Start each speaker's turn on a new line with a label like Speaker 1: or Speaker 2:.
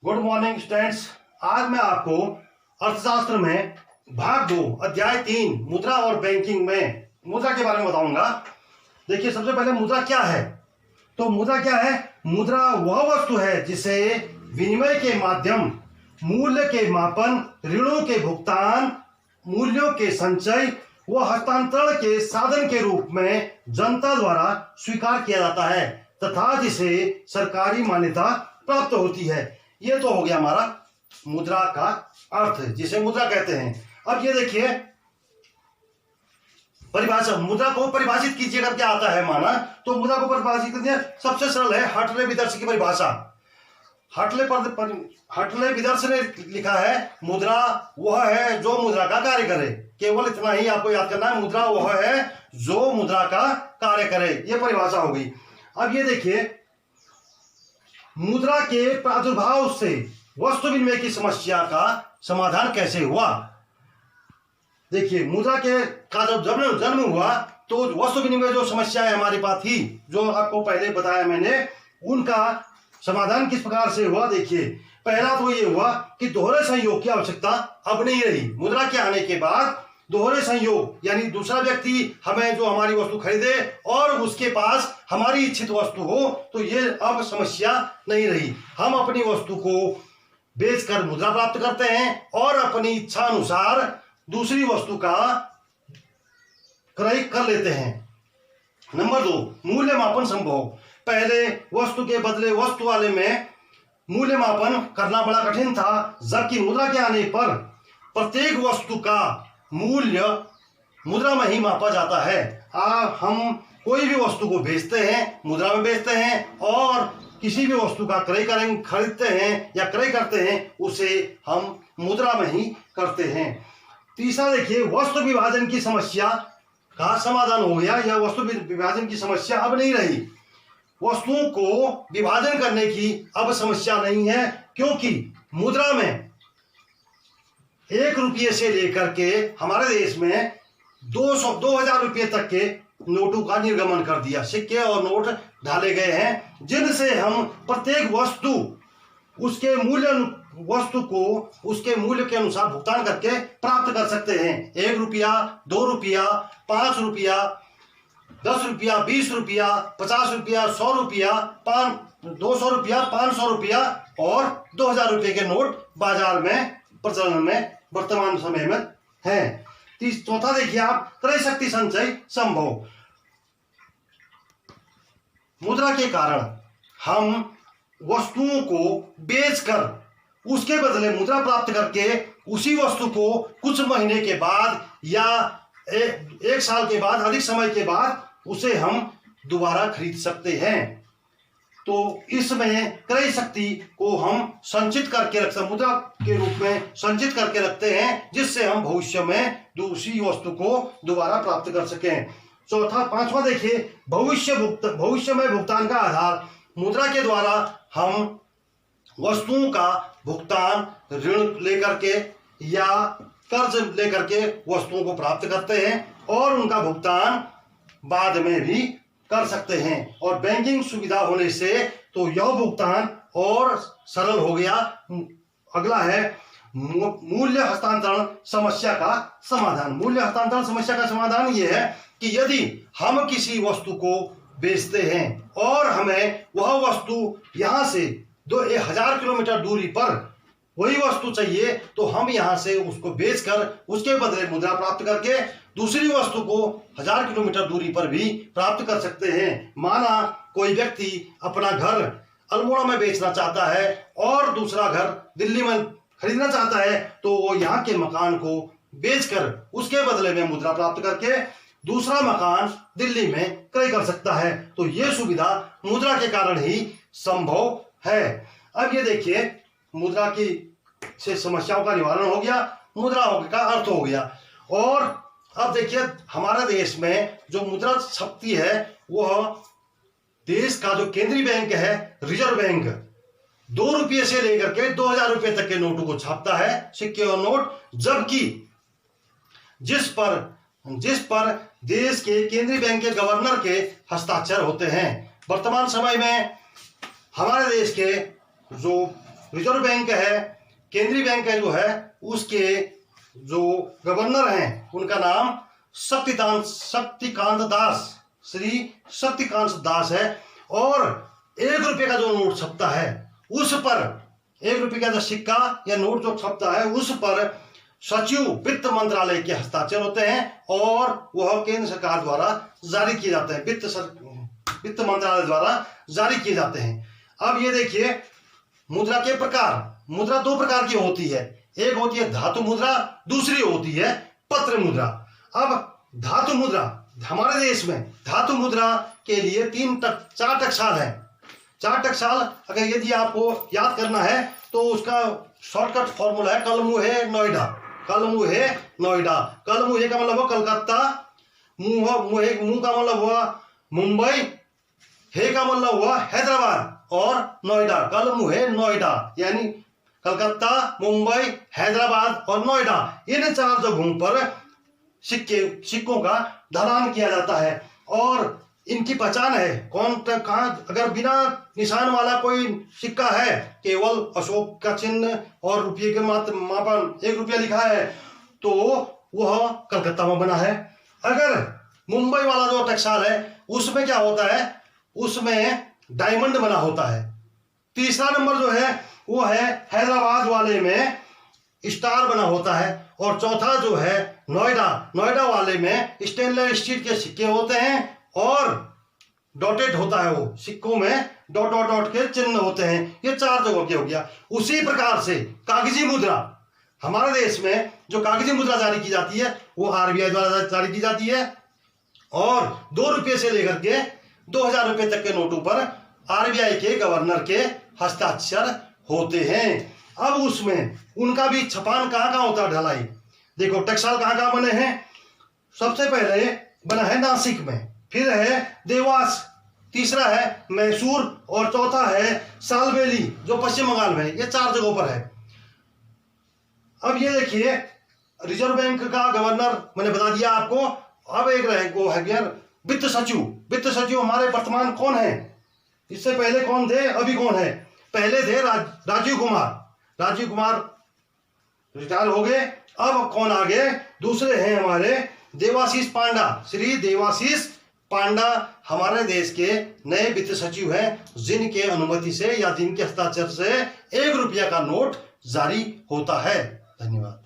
Speaker 1: Good morning students. आज मैं आपको अर्थशास्त्र में भाग 2 अध्याय 3 मुद्रा और बैंकिंग में मुद्रा के बारे में बताऊंगा। देखिए, सबसे पहले मुद्रा क्या है। तो मुद्रा क्या है? मुद्रा वह वस्तु है जिसे विनिमय के माध्यम, मूल्य के मापन, ऋणों के भुगतान, मूल्यों के संचय व हस्तांतरण के साधन के रूप में जनता द्वारा स्वीकार किया जाता है तथा जिसे सरकारी मान्यता प्राप्त होती है। ये तो हो गया हमारा मुद्रा का अर्थ, जिसे मुद्रा कहते हैं। अब ये देखिए परिभाषा, मुद्रा को परिभाषित कीजिए अगर क्या आता है माना, तो मुद्रा को परिभाषित कीजिए सबसे सरल है हटले विदर्श की परिभाषा। हटले विदर्श ने लिखा है मुद्रा वह है जो मुद्रा का कार्य करे। केवल इतना ही आपको याद करना है, मुद्रा वह है जो मुद्रा का कार्य करे। ये परिभाषा हो गई। अब ये देखिए मुद्रा के प्रादुर्भाव से वस्तु विनिमय की समस्या का समाधान कैसे हुआ। देखिए मुद्रा के का जब जन्म हुआ तो वस्तु विनिमय जो समस्याएं हमारे पास थी, जो आपको पहले बताया मैंने, उनका समाधान किस प्रकार से हुआ। देखिए पहला तो ये हुआ कि दोहरे संयोग की आवश्यकता अब नहीं रही। मुद्रा के आने के बाद दोहरे संयोग यानी दूसरा व्यक्ति हमें जो हमारी वस्तु खरीदे और उसके पास हमारी इच्छित वस्तु हो, तो ये अब समस्या नहीं रही। हम अपनी वस्तु को बेचकर मुद्रा प्राप्त करते हैं और अपनी इच्छा अनुसार दूसरी वस्तु का क्रय कर लेते हैं। नंबर 2, मूल्य मापन संभव। पहले वस्तु के बदले वस्तु वाले में मूल्य मापन करना बड़ा कठिन था, जबकि मुद्रा के आने पर प्रत्येक वस्तु का मूल्य मुद्रा में ही मापा जाता है। हम कोई भी वस्तु को बेचते हैं, मुद्रा में बेचते हैं, और किसी भी वस्तु का क्रय करेंगे, खरीदते हैं या क्रय करते हैं, उसे हम मुद्रा में ही करते हैं। तीसरा देखिए, वस्तु विभाजन की समस्या का समाधान हो गया, या वस्तु विभाजन की समस्या अब नहीं रही। वस्तुओं को विभाजन करने की अब समस्या नहीं है, क्योंकि मुद्रा में 1 रुपये से लेकर के हमारे देश में 2000 रुपये तक के नोटों का निर्गमन कर दिया। सिक्के और नोट ढाले गए हैं, जिनसे हम प्रत्येक वस्तु उसके मूल्य के अनुसार भुगतान करके प्राप्त कर सकते हैं। 1 रुपया, 2 रुपया, 5 रुपया, 10 रुपया, 20 रुपया, 50 रुपया, 100 रुपया, 200 रुपया, 500 रुपया और 2000 रुपये के नोट बाजार में प्रचलन में वर्तमान समय में है। चौथा देखिए आप, क्रय शक्ति संचय संभव। मुद्रा के कारण हम वस्तुओं को बेचकर उसके बदले मुद्रा प्राप्त करके उसी वस्तु को कुछ महीने के बाद या एक साल के बाद, अधिक समय के बाद उसे हम दोबारा खरीद सकते हैं। तो इसमें क्रय शक्ति को हम संचित करके रखते हैं, मुद्रा के रूप में संचित करके रखते हैं, जिससे हम भविष्य में दूसरी वस्तु को दोबारा प्राप्त कर सकें। पांचवा देखिए, भविष्य में भुगतान का आधार। मुद्रा के द्वारा हम वस्तुओं का भुगतान ऋण लेकर के या कर्ज लेकर के वस्तुओं को प्राप्त करते हैं और उनका भुगतान बाद में भी कर सकते हैं। और बैंकिंग सुविधा होने से तो यह भुगतान और सरल हो गया। अगला है मूल्य हस्तांतरण समस्या का समाधान। मूल्य हस्तांतरण समस्या का समाधान यह है कि यदि हम किसी वस्तु को बेचते हैं और हमें वह वस्तु यहां से 1000 किलोमीटर दूरी पर वही वस्तु चाहिए, तो हम यहां से उसको बेचकर उसके बदले मुद्रा प्राप्त करके दूसरी वस्तु को 1000 किलोमीटर दूरी पर भी प्राप्त कर सकते हैं। माना कोई व्यक्ति अपना घर अल्मोड़ा में बेचना चाहता है और दूसरा घर दिल्ली में खरीदना चाहता है, तो वो यहाँ के मकान को बेचकर उसके बदले में मुद्रा प्राप्त करके दूसरा मकान दिल्ली में क्रय कर सकता है। तो ये सुविधा मुद्रा के कारण ही संभव है। अब ये देखिए, मुद्रा की से समस्याओं का निवारण हो गया, मुद्रा का अर्थ हो गया। और अब देखिए हमारे देश में जो मुद्रा छपती है, वह देश का जो केंद्रीय बैंक है, रिजर्व बैंक, 2 रुपये से लेकर के 2000 रुपये तक के नोटों को छापता है, सिक्के और नोट। जबकि जिस पर देश के केंद्रीय बैंक के गवर्नर के हस्ताक्षर होते हैं। वर्तमान समय में हमारे देश के जो रिजर्व बैंक है, केंद्रीय बैंक है जो है, उसके जो गवर्नर हैं उनका नाम शक्तिकांत दास, श्री शक्तिकांत दास है। और 1 रुपये का जो नोट छपता है उस पर, 1 रुपये का जो सिक्का या नोट जो छपता है उस पर सचिव वित्त मंत्रालय के हस्ताक्षर होते हैं और वह केंद्र सरकार द्वारा जारी किए जाते हैं, वित्त मंत्रालय द्वारा जारी किए जाते हैं। अब ये देखिए मुद्रा के प्रकार। मुद्रा 2 प्रकार की होती है, एक होती है धातु मुद्रा, दूसरी होती है पत्र मुद्रा। अब धातु मुद्रा, हमारे देश में धातु मुद्रा के लिए 4 टकसाल है। 4 टकसाल अगर यदि आपको याद करना है तो उसका शॉर्टकट फॉर्मूला है कलमुहे नोएडा। कलमुहे नोएडा, कलमुहे का मतलब हुआ कलकत्ता, मुंह का मतलब हुआ मुंबई, हे का मतलब हुआ हैदराबाद और नोएडा, कलमुहे नोएडा यानी कलकत्ता, मुंबई, हैदराबाद और नोएडा, इन 4 जगहों पर सिक्कों का ढलान किया जाता है। और इनकी पहचान है, कौन कहाँ, अगर बिना निशान वाला कोई सिक्का है, केवल अशोक का चिन्ह और रुपये के मापन 1 रुपया लिखा है तो वह कलकत्ता में बना है। अगर मुंबई वाला जो टकसाल है उसमें क्या होता है, उसमें डायमंड बना होता है। तीसरा नंबर जो है वो है हैदराबाद वाले में स्टार बना होता है। और चौथा जो है नोएडा वाले में स्टेनलेस स्टील के सिक्के होते हैं और डॉटेड होता है, वो सिक्कों में डॉट के चिन्ह होते हैं। ये 4 जगहों के हो गया। उसी प्रकार से कागजी मुद्रा, हमारे देश में जो कागजी मुद्रा जारी की जाती है वो आरबीआई द्वारा जारी की जाती है और 2 रुपये से लेकर के 2000 रुपये तक के नोटों पर आरबीआई के गवर्नर के हस्ताक्षर होते हैं। अब उसमें उनका भी छपान कहाँ होता है, ढलाई। देखो टकसाल कहाँ बने हैं, सबसे पहले बना है नासिक में, फिर है देवास, तीसरा है मैसूर और चौथा है सालबेली जो पश्चिम बंगाल में है। ये 4 जगहों पर है। अब ये देखिए रिजर्व बैंक का गवर्नर मैंने बता दिया आपको। अब एक रहे वो है गया वित्त सचिव। वित्त सचिव हमारे वर्तमान कौन है, इससे पहले कौन थे, अभी कौन है। पहले थे राजीव कुमार रिटायर हो गए। अब कौन आ गए, दूसरे हैं हमारे देवाशीष पांडा, श्री देवाशीष पांडा हमारे देश के नए वित्त सचिव हैं, जिनके अनुमति से या जिनके हस्ताक्षर से 1 रुपया का नोट जारी होता है। धन्यवाद।